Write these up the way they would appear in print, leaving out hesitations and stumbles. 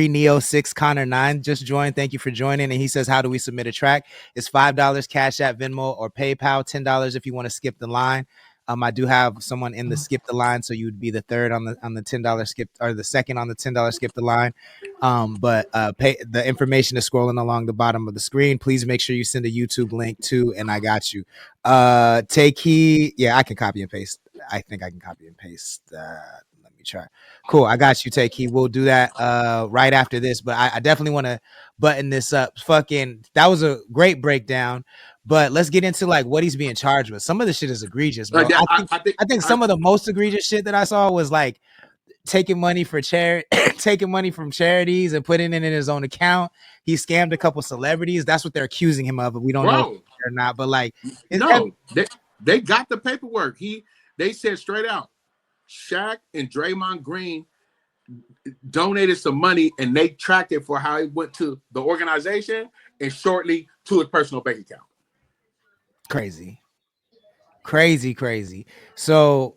Neo 6 Connor 9 just joined. Thank you for joining. And he says, how do we submit a track? It's $5 Cash App, Venmo, or PayPal. $10 if you want to skip the line. I do have someone in the skip the line, so you would be the third on the $10 skip, or the second on the $10 skip the line. But pay, the information is scrolling along the bottom of the screen. Please make sure you send a YouTube link too, and I got you. Take heed. Yeah, I can copy and paste. I think I can copy and paste. Let me try. Cool, I got you, Take heed. We'll do that right after this. But I definitely want to button this up. Fucking, that was a great breakdown. But let's get into like what he's being charged with. Some of the shit is egregious, bro. I think some of the most egregious shit that I saw was like taking money for taking money from charities and putting it in his own account. He scammed a couple celebrities. That's what they're accusing him of. We don't know if or not. But like, no, they got the paperwork. They said straight out, Shaq and Draymond Green donated some money, and they tracked it for how it went to the organization and shortly to his personal bank account. Crazy. So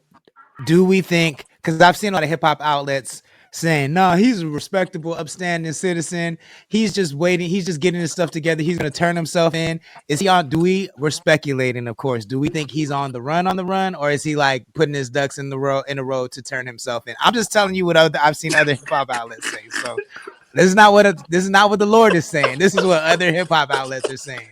do we think, because I've seen a lot of hip-hop outlets saying, no, he's a respectable, upstanding citizen. He's just waiting. He's just getting his stuff together. He's going to turn himself in. Is he on? We're speculating, of course. Do we think he's on the run, or is he like putting his ducks in a row to turn himself in? I'm just telling you what I've seen other hip-hop outlets say. So this is not what the Lord is saying. This is what other hip-hop outlets are saying.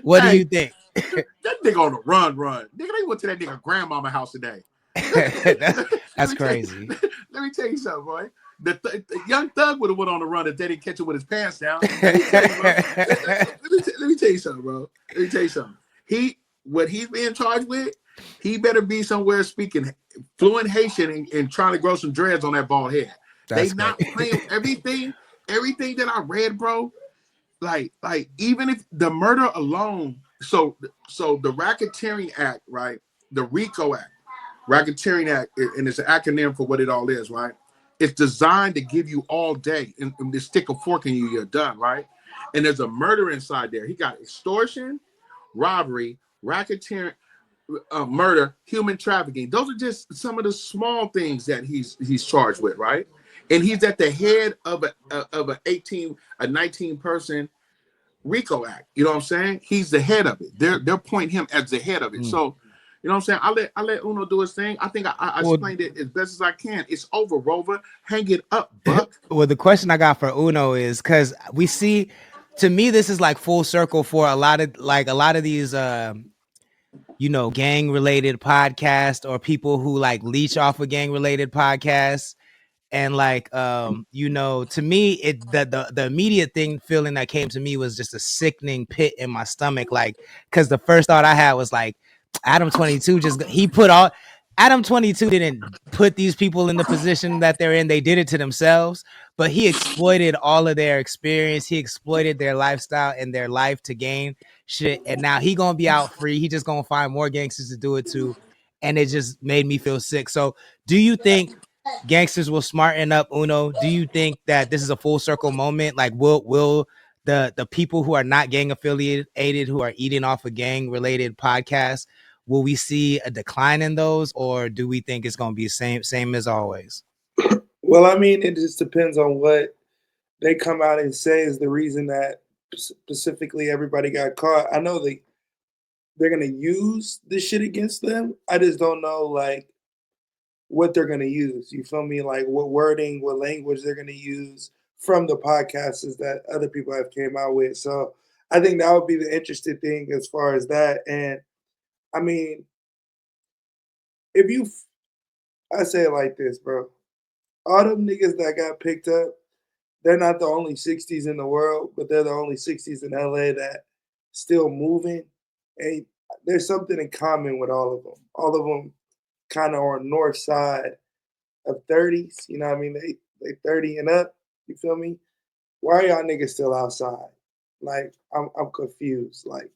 What do you think? That nigga on the run. Nigga, they went to that nigga grandmama house today. That's crazy. Let me tell you something, boy. The young thug would have went on the run if they didn't catch him with his pants down. Let me tell you something, bro. Let me tell you something. What he's being charged with, he better be somewhere speaking fluent Haitian and trying to grow some dreads on that bald head. They not playing everything that I read, bro. Like even if the murder alone, so the Racketeering Act, right? The RICO Act, Racketeering Act, and it's an acronym for what it all is, right? It's designed to give you all day and they stick a fork in you, you're done, right? And there's a murder inside there. He got extortion, robbery, racketeering, murder, human trafficking. Those are just some of the small things that he's charged with, right? And he's at the head of a 19 person RICO Act. You know what I'm saying? He's the head of it. They're pointing him as the head of it. So, you know what I'm saying? I let Uno do his thing. I think I explained it as best as I can. It's over, Rover. Hang it up, Buck. Well, the question I got for Uno is because we see, to me, this is like full circle for a lot of these gang related podcasts or people who like leech off of gang related podcasts. And like, to me, the immediate feeling that came to me was just a sickening pit in my stomach. Like, because the first thought I had was like, Adam 22 Adam 22 didn't put these people in the position that they're in. They did it to themselves, but he exploited all of their experience. He exploited their lifestyle and their life to gain shit. And now he gonna be out free. He just gonna find more gangsters to do it to. And it just made me feel sick. So do you think gangsters will smarten up, Uno? Do you think that this is a full circle moment? Like, will the people who are not gang affiliated, who are eating off of gang related podcasts, will we see a decline in those, or do we think it's going to be the same as always? Well, I mean, it just depends on what they come out and say is the reason that specifically everybody got caught. I know they're going to use this shit against them. I just don't know, like, what they're going to use. You feel me? Like, what wording, what language they're going to use from the podcasts that other people have came out with. So I think that would be the interesting thing as far as that. And I mean, I say it like this, bro. All them niggas that got picked up, they're not the only 60s in the world, but they're the only 60s in LA that still moving. And there's something in common with all of them. All of them kind of on north side of 30s. You know what I mean? They 30 and up. You feel me? Why are y'all niggas still outside? Like, I'm confused. Like,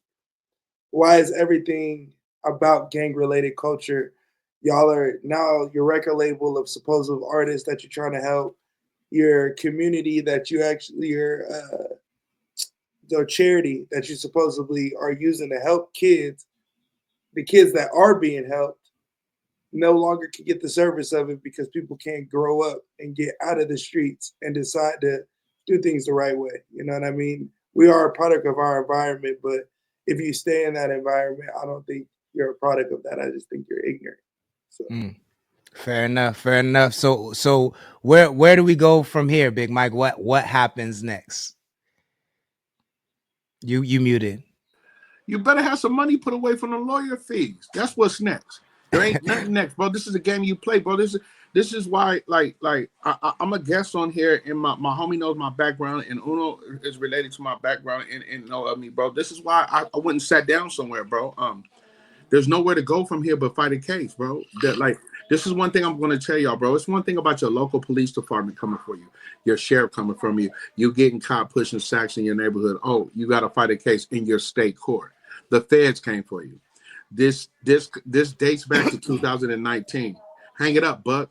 why is everything about gang-related culture, y'all are now your record label of supposed artists that you're trying to help, your community that you actually, the charity that you supposedly are using to help kids, the kids that are being helped, no longer can get the service of it because people can't grow up and get out of the streets and decide to do things the right way. You know what I mean? We are a product of our environment, but if you stay in that environment, I don't think you're a product of that. I just think you're ignorant. So Fair enough. Fair enough. So where do we go from here, Big Mike? What happens next? You muted. You better have some money put away from the lawyer fees. That's what's next. There ain't nothing next, bro. This is a game you play, bro. This is why, I'm a guest on here, and my homie knows my background, and Uno is related to my background and know of me, bro. This is why I went and sat down somewhere, bro. There's nowhere to go from here but fight a case, bro. This is one thing I'm going to tell y'all, bro. It's one thing about your local police department coming for you, your sheriff coming from you, you getting caught pushing sacks in your neighborhood. Oh, you got to fight a case in your state court. The feds came for you. This dates back to 2019. Hang it up, Buck.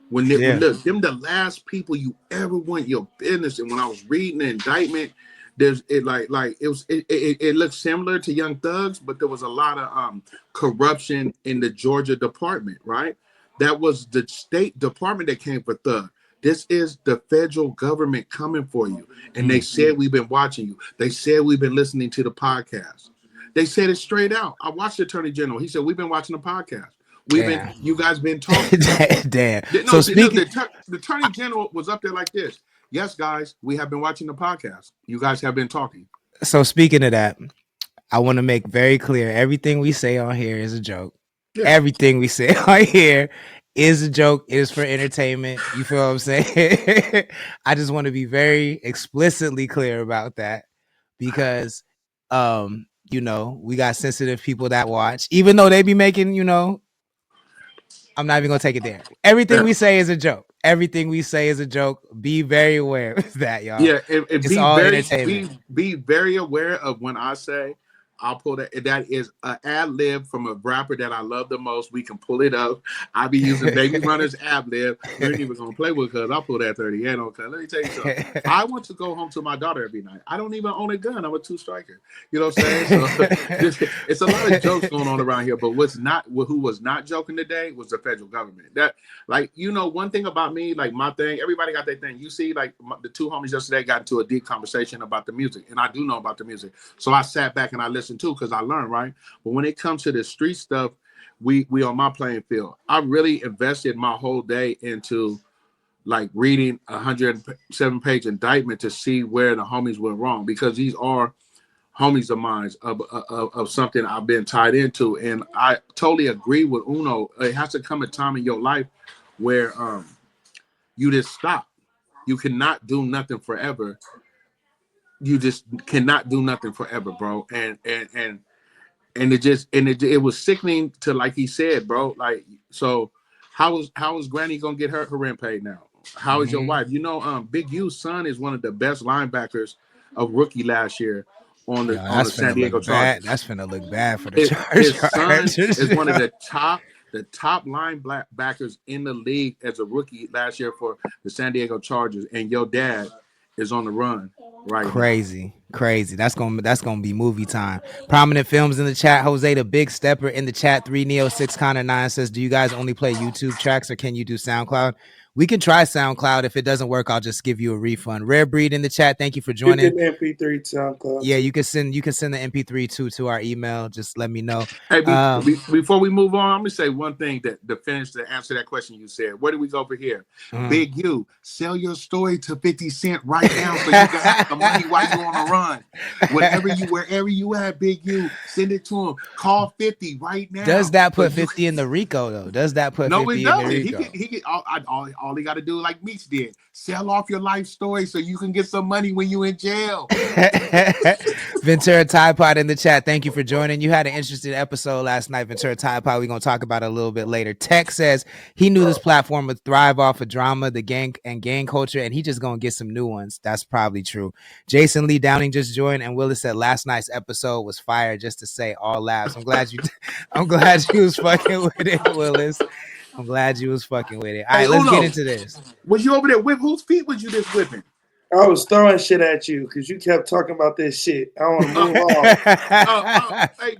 When look, them the last people you ever want your business. And when I was reading the indictment, it looked similar to Young Thugs, but there was a lot of corruption in the Georgia department, right? That was the state department that came for Thug. This is the federal government coming for you. And they said we've been watching you. They said we've been listening to the podcast. They said it straight out. I watched the Attorney General. He said, we've been watching the podcast. You guys been talking. Damn. No, so the Attorney General was up there like this. Yes, guys, we have been watching the podcast. You guys have been talking. So speaking of that, I want to make very clear, everything we say on here is a joke. Yeah. Everything we say on here is a joke. It is for entertainment. You feel what I'm saying? I just want to be very explicitly clear about that because, we got sensitive people that watch, even though they be making, I'm not even going to take it there. Everything we say is a joke. Everything we say is a joke. Be very aware of that, y'all. Yeah, it's all entertainment. Be very aware of when I say I'll pull that. That is an ad lib from a rapper that I love the most. We can pull it up. I'll be using Baby Runner's ad lib. We ain't even gonna play with cuz I'll pull that 30. Yeah, okay. Let me tell you something. I want to go home to my daughter every night. I don't even own a gun. I'm a 2-striker. You know what I'm saying? So it's a lot of jokes going on around here. But who was not joking today was the federal government. That one thing about me, like my thing, everybody got their thing. You see, like the two homies yesterday got into a deep conversation about the music, and I do know about the music. So I sat back and I listened too, because I learned, right? But when it comes to the street stuff, we on my playing field. I really invested my whole day into like reading a 107-page indictment to see where the homies went wrong, because these are homies of mine of something I've been tied into. And I totally agree with Uno. It has to come a time in your life where you just stop. You cannot do nothing forever. You just cannot do nothing forever, bro. And it was sickening to, like he said, bro. Like, so how is Granny gonna get her rent paid now? How is your wife? Big U's son is one of the best linebackers of rookie last year on the San Diego Chargers. That's finna look bad for the Chargers. His son is one of the top linebackers in the league as a rookie last year for the San Diego Chargers, and your dad is on the run right crazy That's gonna be movie time. Prominent Films in the chat. Jose the Big Stepper in the chat. 3Neo6 Connor 9 says, do you guys only play YouTube tracks or can you do SoundCloud? We can try SoundCloud. If it doesn't work, I'll just give you a refund. Rare Breed in the chat. Thank you for joining. You can MP3 SoundCloud. Yeah, you can send the MP3 to our email. Just let me know. Hey, before we move on, I'm gonna say one thing to answer that question you said. Where do we go for here? Big U, sell your story to 50 Cent right now so you can have the money while you're on the run. Wherever you at, Big U, send it to him. Call 50 right now. Does that put 50 in the RICO though? Does that put 50 in the RICO? He get all he got to do, like Meech did, sell off your life story so you can get some money when you in jail. Ventura Tide Pod in the chat. Thank you for joining. You had an interesting episode last night, Ventura Tide Pod. We're gonna talk about it a little bit later. Tech says he knew this platform would thrive off of drama, the gang culture, and he just gonna get some new ones. That's probably true. Jason Lee Downing just joined, and Willis said last night's episode was fire. Just to say, all laughs. I'm glad you was fucking with it, Willis. I'm glad you was fucking with it. All right, let's get into this. Was you over there with whose feet was you just whipping? I was throwing shit at you because you kept talking about this shit. I want to move on. Hey,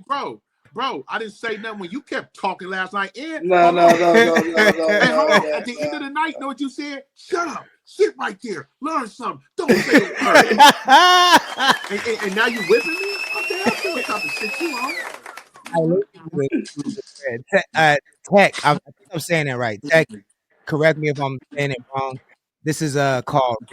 bro, I didn't say nothing when you kept talking last night. No. Hey, hold on. At the end of the night, know what you said? Shut up. Sit right there. Learn something. Don't say a word. And now you whipping me? Okay, I see what type of shit you on. Tech, I think I'm saying it right. Tech, correct me if I'm saying it wrong. This is called